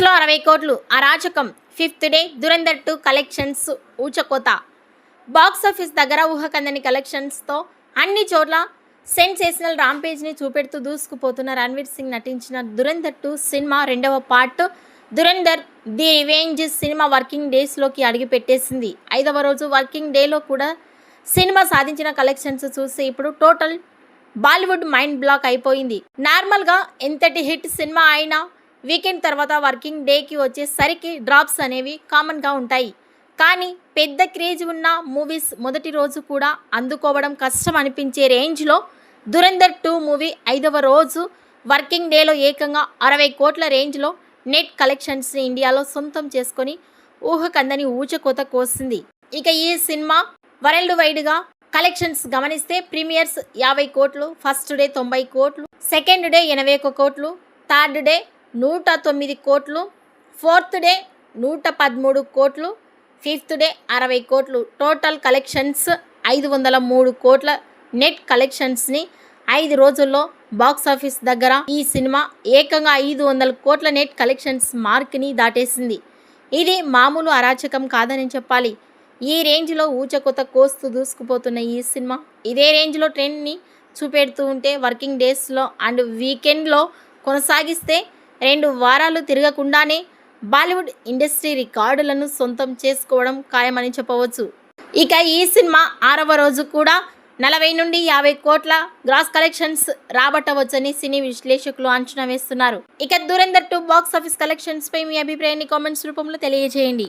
లో 60 కోట్లు అరాచకం. ఫిఫ్త్ డే దురంధర్ 2 కలెక్షన్స్ ఊచకోత. బాక్సాఫీస్ దగ్గర ఊహకందని కలెక్షన్స్తో అన్ని చోట్ల సెన్సేషనల్ రాంపేజ్ని చూపెడుతూ దూసుకుపోతున్న రణ్వీర్ సింగ్ నటించిన దురంధర్ 2 సినిమా రెండవ పార్ట్ దురంధర్ ది రివెంజ్ సినిమా వర్కింగ్ డేస్లోకి అడుగుపెట్టేసింది. 5వ రోజు వర్కింగ్ డేలో కూడా సినిమా సాధించిన కలెక్షన్స్ చూసి ఇప్పుడు టోటల్ బాలీవుడ్ మైండ్ బ్లాక్ అయిపోయింది. నార్మల్గా ఎంతటి హిట్ సినిమా అయినా వీకెండ్ తర్వాత వర్కింగ్ డేకి వచ్చేసరికి డ్రాప్స్ అనేవి కామన్గా ఉంటాయి. కానీ పెద్ద క్రేజ్ ఉన్న మూవీస్ మొదటి రోజు కూడా అందుకోవడం కష్టం అనిపించే రేంజ్లో దురంధర్ 2 మూవీ 5వ రోజు వర్కింగ్ డేలో ఏకంగా 60 కోట్ల రేంజ్లో నెట్ కలెక్షన్స్ని ఇండియాలో సొంతం చేసుకొని ఊహకందని ఊచకోత కోసింది. ఇక ఈ సినిమా వరల్డ్ వైడ్గా కలెక్షన్స్ గమనిస్తే ప్రీమియర్స్ 50 కోట్లు, ఫస్ట్ డే 90 కోట్లు, సెకండ్ డే 81 కోట్లు, థర్డ్ డే 109 కోట్లు, ఫోర్త్ డే 113 కోట్లు, ఫిఫ్త్ డే 60 కోట్లు. టోటల్ కలెక్షన్స్ 503 కోట్ల నెట్ కలెక్షన్స్ని 5 రోజుల్లో బాక్సాఫీస్ దగ్గర ఈ సినిమా ఏకంగా 500 కోట్ల నెట్ కలెక్షన్స్ మార్క్ని దాటేసింది. ఇది మామూలు అరాచకం కాదని చెప్పాలి. ఈ రేంజ్లో ఊచకొత కోస్తూ దూసుకుపోతున్న ఈ సినిమా ఇదే రేంజ్లో ట్రెండ్ని చూపెడుతూ ఉంటే వర్కింగ్ డేస్లో అండ్ వీకెండ్లో కొనసాగిస్తే 2 వారాలు తిరగకుండానే బాలీవుడ్ ఇండస్ట్రీ రికార్డులను సొంతం చేసుకోవడం ఖాయమని చెప్పవచ్చు. ఇక ఈ సినిమా 6వ రోజు కూడా 40 నుండి 50 కోట్ల గ్రాస్ కలెక్షన్స్ రాబట్టవచ్చని సినీ విశ్లేషకులు అంచనా వేస్తున్నారు. ఇక దురంధర్ 2 బాక్స్ ఆఫీస్ కలెక్షన్స్ పై మీ అభిప్రాయాన్ని కామెంట్స్ రూపంలో తెలియజేయండి.